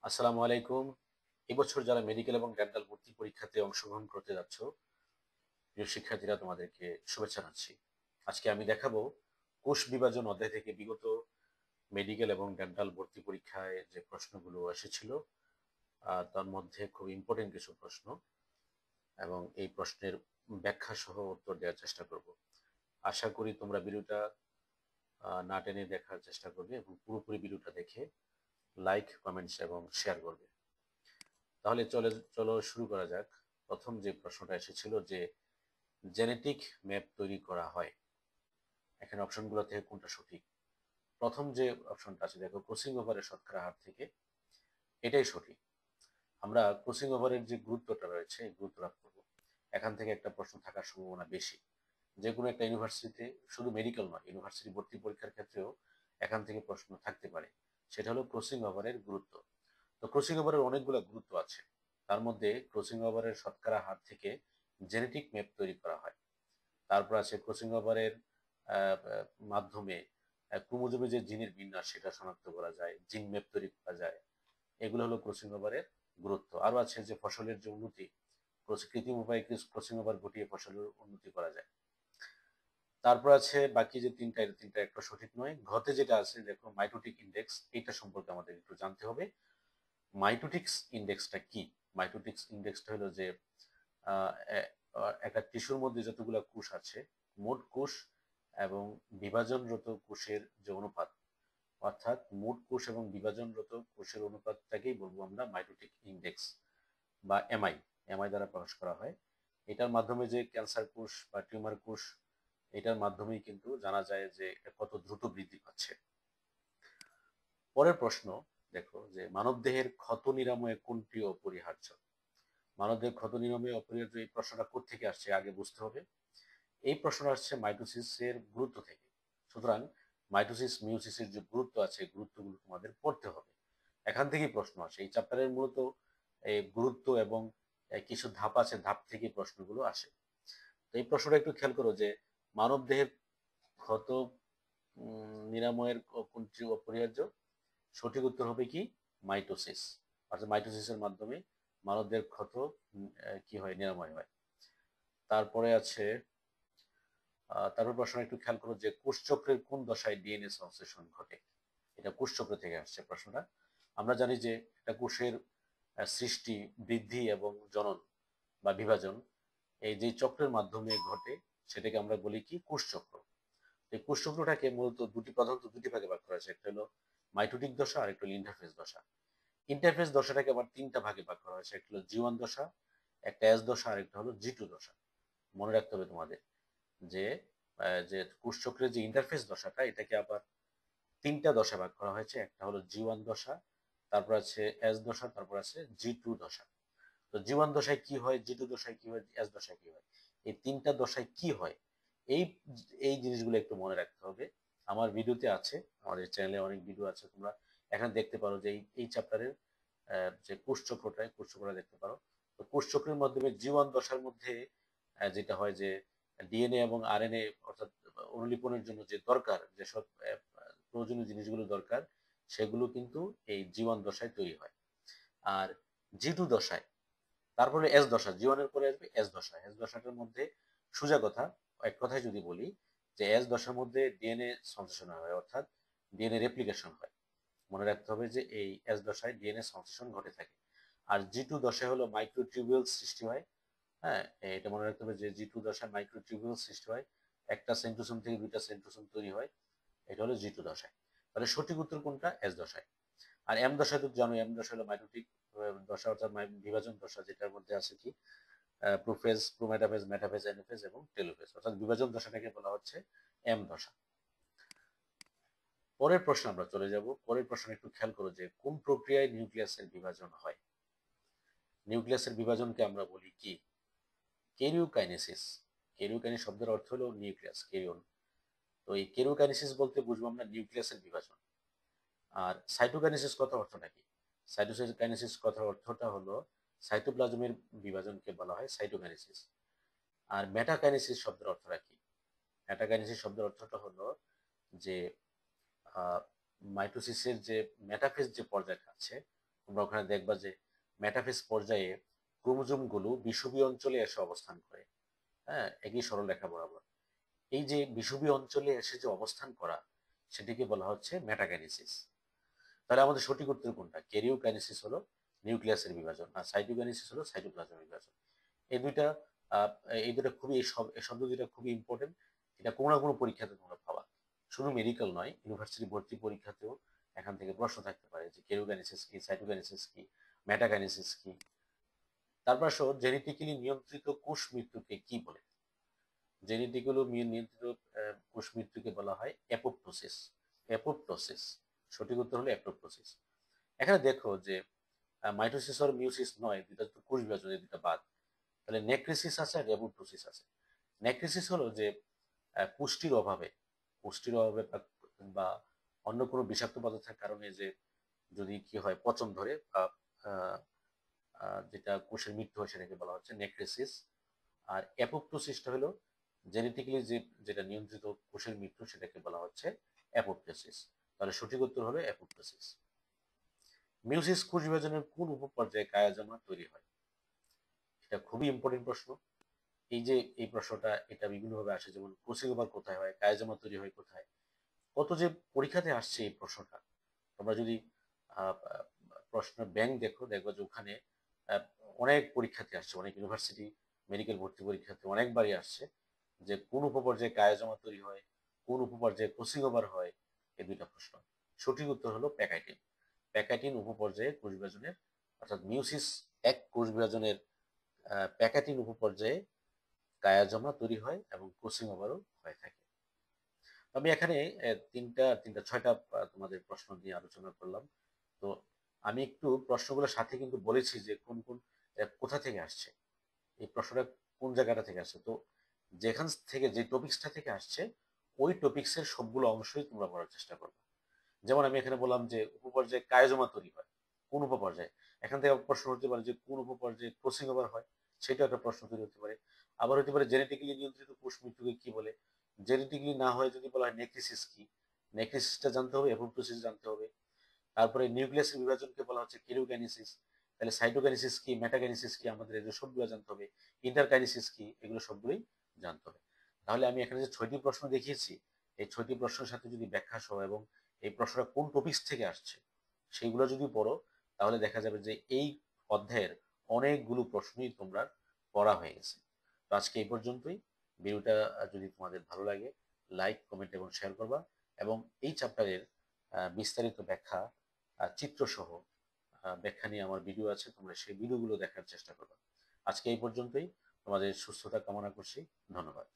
আসসালামু আলাইকুম। এবছর যারা মেডিকেল এবং ডেন্টাল ভর্তি পরীক্ষাতে অংশগ্রহণ করতে যাচ্ছ, প্রিয় শিক্ষার্থীরা, তোমাদেরকে শুভেচ্ছা জানাচ্ছি। আজকে আমি দেখাবো কোষ বিভাজন অধ্যায় থেকে বিগত মেডিকেল এবং ডেন্টাল ভর্তি পরীক্ষায় যে প্রশ্নগুলো এসেছিল, তার মধ্যে খুব ইম্পর্টেন্ট কিছু প্রশ্ন এবং এই প্রশ্নের ব্যাখ্যা সহ উত্তর দেওয়ার চেষ্টা করব। আশা করি তোমরা ভিডিওটা না টেনে দেখার চেষ্টা করবে এবং পুরোপুরি ভিডিওটা দেখে লাইক, কমেন্টস এবং শেয়ার করবে। তাহলে চলো শুরু করা যাক। প্রথম যে প্রশ্নটা এসেছিল যে জেনেটিক ম্যাপ তৈরি করা হয়, এখানে অপশনগুলো থেকে কোনটা সঠিক? প্রথম যে অপশনটা আছে, দেখো, ক্রসিং ওভারের শতকরা হার থেকে, এটাই সঠিক। আমরা ক্রসিং ওভারের যে গুরুত্বটা রয়েছে এই গুরুত্ব লাভ করবো। এখান থেকে একটা প্রশ্ন থাকার সম্ভাবনা বেশি। যে কোনো একটা ইউনিভার্সিটিতে, শুধু মেডিকেল নয়, ইউনিভার্সিটি ভর্তি পরীক্ষার ক্ষেত্রেও এখান থেকে প্রশ্ন থাকতে পারে। সেটা হলো ক্রসিং ওভারের গুরুত্ব। তো ক্রসিং ওভারের অনেকগুলো গুরুত্ব আছে। তার মধ্যে ক্রসিং ওভারের শতকরা হার থেকে জেনেটিক ম্যাপ তৈরি করা হয়। তারপর আছে ক্রসিং ওভারের মাধ্যমে ক্রোমোজোমে যে জিনের বিন্যাস সেটা শনাক্ত করা যায়, জিন ম্যাপ তৈরি করা যায়। এগুলো হলো ক্রসিং ওভারের গুরুত্ব। আরো আছে যে ফসলের যে উন্নতি, কৃত্রিম উপায়ে ক্রসিং ওভার ঘটিয়ে ফসলের উন্নতি করা যায়। তারপর আছে বাকি যে তিনটা, এর তিনটা একটা সঠিক নয়। ঘতে যেটা আছে, দেখো, মাইটোটিক ইন্ডেক্স, এটা সম্পর্কে আমাদের একটু জানতে হবে। মাইটোটিক্স ইন্ডেক্সটা কি? মাইটোটিক্স ইন্ডেক্সটা হলো যে একটা টিস্যুর মধ্যে যতগুলো কোষ আছে, মোট কোষ এবং বিভাজনরত কোষের যে অনুপাত, অর্থাৎ মোট কোষ এবং বিভাজনরত কোষের অনুপাতটাকেই বলবো আমরা মাইটোটিক ইন্ডেক্স বা এমআই। এমআই দ্বারা প্রকাশ করা হয়। এটার মাধ্যমে যে ক্যান্সার কোষ বা টিউমার কোষ, এটার মাধ্যমেই কিন্তু জানা যায় যে কত দ্রুত বৃদ্ধি পাচ্ছে। পরের প্রশ্ন, দেখো, যে মানবদেহের ক্ষত নিরাময়ে কোনটি অপরিহার্য? মানবদেহের ক্ষত নিরাময়ে অপরিহার্য, এই প্রশ্নটা কোত্থেকে আসছে আগে বুঝতে হবে। এই প্রশ্নটা আসছে মাইটোসিসের গুরুত্ব থেকে। সুতরাং মাইটোসিস মিউসিসের যে গুরুত্ব আছে, গুরুত্বগুলো তোমাদের পড়তে হবে। এখান থেকেই প্রশ্ন আসে। এই চ্যাপ্টারের মূলত এই গুরুত্ব এবং কিছু ধাপ আছে, ধাপ থেকে প্রশ্নগুলো আসে। তো এই প্রশ্নটা একটু খেয়াল করো যে মানবদেহের ক্ষত নিরাময়ের কোনটি অপরিহার্য? সঠিক উত্তর হবে কি? মাইটোসিস। অর্থাৎ মাইটোসিসের মাধ্যমে মানবদেহের ক্ষত কি হয়, নিরাময় হয়। তারপরে আছে, তারপর প্রশ্ন একটু খেয়াল করো যে কোষচক্রের কোন দশায় ডিএনএ সংশ্লেষণ ঘটে? এটা কোষচক্র থেকে আসছে প্রশ্নটা। আমরা জানি যে একটা কোষের সৃষ্টি, বৃদ্ধি এবং জনন বা বিভাজন, এই যে চক্রের মাধ্যমে ঘটে, সেটাকে আমরা বলি কি? কোষচক্র। এই কোষচক্রটাকে মূলত প্রধানত দুটি ভাগে ভাগ করা হয়েছে। একটা হলো মাইটোটিক দশা আর একটা হলো ইন্টারফেজ দশা। ইন্টারফেস দশাটাকে আবার তিনটা ভাগে ভাগ করা হয়েছে। একটা হলো জি1 দশা, একটা এস দশা আর একটা হলো জি2 দশা। মনে রাখতে হবে তোমাদের যে যে কোষচক্রের যে ইন্টারফেস দশাটা, এটাকে আবার তিনটা দশা ভাগ করা হয়েছে। একটা হলো জি1 দশা, তারপর আছে এস দশা, তারপর আছে জি2 দশা। তো জি1 দশায় কি হয়, জি2 দশায় কি হয়, এস দশায় কি হয়, এই তিনটা দশায় কি হয়, এই এই জিনিসগুলো একটু মনে রাখতে হবে। আমার ভিডিওতে আছে, আমাদের চ্যানেলে অনেক ভিডিও আছে, তোমরা এখানে দেখতে পারো যে এই চ্যাপ্টারের যে কোষচক্রটা দেখতে পারো। তো কোষচক্রের মাধ্যমে জি1 দশার মধ্যে যেটা হয় যে ডিএনএ এবং আরএনএ, অর্থাৎ অনুলিপনের জন্য যে দরকার, যেসব প্রয়োজনীয় জিনিসগুলো দরকার, সেগুলো কিন্তু এই জি1 দশায় তৈরি হয়। আর জি2 দশায়, তারপরে এস দশা, জি1 এর পরে আসবে এস দশা। এস দশাটার মধ্যে সোজা কথা, এক কথায় যদি বলি, যে এস দশার মধ্যে ডিএনএ সংশ্লেষণ হয়, অর্থাৎ ডিএনএ রেপ্লিকেশন হয়। মনে রাখতে হবে যে এই এস দশায় ডিএনএ সংশ্লেষণ ঘটে থাকে। আর জি2 দশায় হলো মাইক্রোটিউবিউল সৃষ্টি হয়। হ্যাঁ, এটা মনে রাখতে হবে যে জি2 দশায় মাইক্রোটিউবিউল সৃষ্টি হয়। একটা সেন্ট্রোসোম থেকে দুইটা সেন্ট্রোসোম তৈরি হয়। এটা হলো জি2 দশায়। তাহলে সঠিক উত্তর কোনটা? এস দশায়। আর এম দশায় তো জানো, এম দশা হলো মাইটোটিক দশা, অর্থাৎ বিভাজন দশা, যেটার মধ্যে আছে কি? প্রোফেজ, প্রোমেটাফেজ, মেটাফেজ, অ্যানাফেজ এবং টেলোফেজ, অর্থাৎ বিভাজন দশাটাকে বলা হচ্ছে এম দশা। পরের প্রশ্ন আমরা চলে যাব। পরের প্রশ্ন একটু খেয়াল করো যে কোন প্রক্রিয়ায় নিউক্লিয়াসের বিভাজন হয়? নিউক্লিয়াসের বিভাজনকে আমরা বলি কি? কেরিওকাইনেসিস। কেরিওকাইনেস শব্দের অর্থ হলো নিউক্লিয়াস, কেরিয়ন। তো এই কেরিওকাইনেসিস বলতে বুঝবো আমরা নিউক্লিয়াসের বিভাজন। আর সাইটোকাইনেসিস কথার অর্থটা কি? সাইটোকাইনেসিস কথার অর্থটা হলো সাইটোপ্লাজমের বিভাজনকে বলা হয় সাইটোকাইনেসিস। আর মেটাকাইনেসিস শব্দের অর্থটা কি? মেটাকাইনেসিস শব্দের অর্থটা হলো যে মাইটোসিসের যে মেটাফেজ যে পর্যায়টা আছে, তোমরা ওখানে দেখবা যে মেটাফেজ পর্যায়ে ক্রোমোজোমগুলো বিষুবীয় অঞ্চলে এসে অবস্থান করে। হ্যাঁ, একই সরলরেখা বরাবর। এই যে বিষুবীয় অঞ্চলে এসে যে অবস্থান করা, সেটিকে বলা হচ্ছে মেটাকাইনেসিস। তাহলে আমাদের সঠিক উত্তর কোনটা? ক্যারিওকাইনেসিস হলো নিউক্লিয়াসের বিভাজন, আর সাইটোকাইনেসিস হলো সাইটোপ্লাজমের বিভাজন। এই দুইটা আহ, এই দুটো খুবই এই শব্দ দুইটা খুবই ইম্পর্টেন্ট। এটা কোনো না কোনো পরীক্ষাতে তোমরা পাবা, শুধু মেডিকেল নয়, ইউনিভার্সিটি ভর্তি পরীক্ষাতেও এখান থেকে প্রশ্ন থাকতে পারে যে ক্যারিওকাইনেসিস কি, সাইটোকাইনেসিস কি, মেটাকাইনেসিস কি। তারপর আসো, জেনেটিক্যালি নিয়ন্ত্রিত কোষ মৃত্যুকে কি বলে? জেনেটিক্যালি নিয়ন্ত্রিত কোষ মৃত্যুকে বলা হয় অ্যাপোপ্টোসিস। অ্যাপোপ্টোসিস, সঠিক উত্তর হলো অ্যাপোপ্টোসিস। এখানে দেখো যে মাইটোসিস আর মিউসিস নয়, দুটা তো কোষ বিভাজন, এই দুটা বাদ। তাহলে নেক্রিসিস আছে আর অ্যাপোপ্টোসিস আছে। নেক্রিসিস হলো যে পুষ্টির অভাবে, পুষ্টির অভাবে বা অন্য কোনো বিষাক্ত পদার্থের কারণে যে যদি কি হয়, পচন ধরে বা আহ, যেটা কোষের মৃত্যু হয়, সেটাকে বলা হচ্ছে নেক্রিসিস। আর অ্যাপোপ্টোসিসটা হলো জেনেটিক্যালি যেটা নিয়ন্ত্রিত কোষের মৃত্যু, সেটাকে বলা হচ্ছে অ্যাপোপ্টোসিস। তাহলে সঠিক উত্তর হলো অ্যাপোপ্টোসিস। মিউসিস কোষ বিভাজনের কোন উপপর্যায়ে কায়াজমা তৈরি হয়? এটা খুবই ইম্পর্টেন্ট প্রশ্ন। এই যে এই প্রশ্নটা, এটা বিভিন্নভাবে আসে, যেমন ক্রসিওভার কোথায় হয়, কায়াজমা তৈরি হয় কোথায়। কত যে পরীক্ষাতে আসছে এই প্রশ্নটা। তোমরা যদি আহ, প্রশ্নের ব্যাংক দেখো, দেখবা যে ওখানে আহ, অনেক পরীক্ষাতে আসছে, অনেক ইউনিভার্সিটি মেডিকেল ভর্তি পরীক্ষাতে অনেকবারই আসছে যে কোন উপপর্যায়ে কায়াজমা তৈরি হয়, কোন উপপর্যায়ে ক্রসিওভার হয়। এই দুইটা প্রশ্ন। সঠিক উত্তর হলো প্যাকাইটিন। প্যাকাইটিন উপপর্যায়ে কোষ বিভাজনের, অর্থাৎ মিউসিস এক কোষ বিভাজনের প্যাকাইটিন উপপর্যায়ে কায়াজমা তৈরি হয় এবং ক্রসিং ওভারও হয়ে থাকে। আমি এখানে তিনটা তিনটা ছয়টা তোমাদের প্রশ্ন নিয়ে আলোচনা করলাম। তো আমি একটু প্রশ্নগুলোর সাথে কিন্তু বলেছি যে কোন কোন কোথা থেকে আসছে, এই প্রশ্নটা কোন জায়গাটা থেকে আসছে। তো যেখান থেকে, যে টপিক্সটা থেকে আসছে, ওই টপিক্সের সবগুলো অংশই তোমরা পড়ার চেষ্টা করবে। যেমন আমি এখানে বললাম যে উপপর্যায়ে কায়োজমা তৈরি হয়, কোন উপপর্যায়ে? এখান থেকে প্রশ্ন হতে পারে যে কোন উপপর্যায়ে ক্রসিং ওভার হয়, সেটা একটা প্রশ্ন তৈরি হতে পারে। আবার হতে পারে জেনেটিক্যালি নিয়ন্ত্রিত কোষ মৃত্যুকে কি বলে। জেনেটিক্যালি না হয় যদি বলা হয় নেক্রিসিস কি, নেক্রিসিসটা জানতে হবে, অ্যাপোপ্টোসিস জানতে হবে। তারপরে নিউক্লিয়াসের বিভাজনকে বলা হচ্ছে কেরিওকাইনেসিস। তাহলে সাইটোকাইনেসিস কি, মেটাকাইনেসিস কি, আমাদের এগুলো সবগুলো জানতে হবে। ইন্টারকাইনেসিস কি, এগুলো সবগুলোই জানতে হবে। তাহলে আমি এখানে যে 6টি প্রশ্ন দেখিয়েছি, এই 6টি প্রশ্নের সাথে যদি ব্যাখ্যা সহ এবং এই প্রশ্নটা কোন টপিক্স থেকে আসছে সেইগুলো যদি পড়ো, তাহলে দেখা যাবে যে এই অধ্যায়ের অনেকগুলো প্রশ্নই তোমরা পড়া হয়ে গেছে। তো আজকে এই পর্যন্তই। ভিডিওটা যদি তোমাদের ভালো লাগে, লাইক, কমেন্ট এবং শেয়ার করবা। এবং এই চ্যাপ্টারের বিস্তারিত ব্যাখ্যা, চিত্রসহ ব্যাখ্যা নিয়ে আমার ভিডিও আছে, তোমরা সেই ভিডিওগুলো দেখার চেষ্টা করবে। আজকে এই পর্যন্তই। তোমাদের সুস্থতা কামনা করছি। ধন্যবাদ।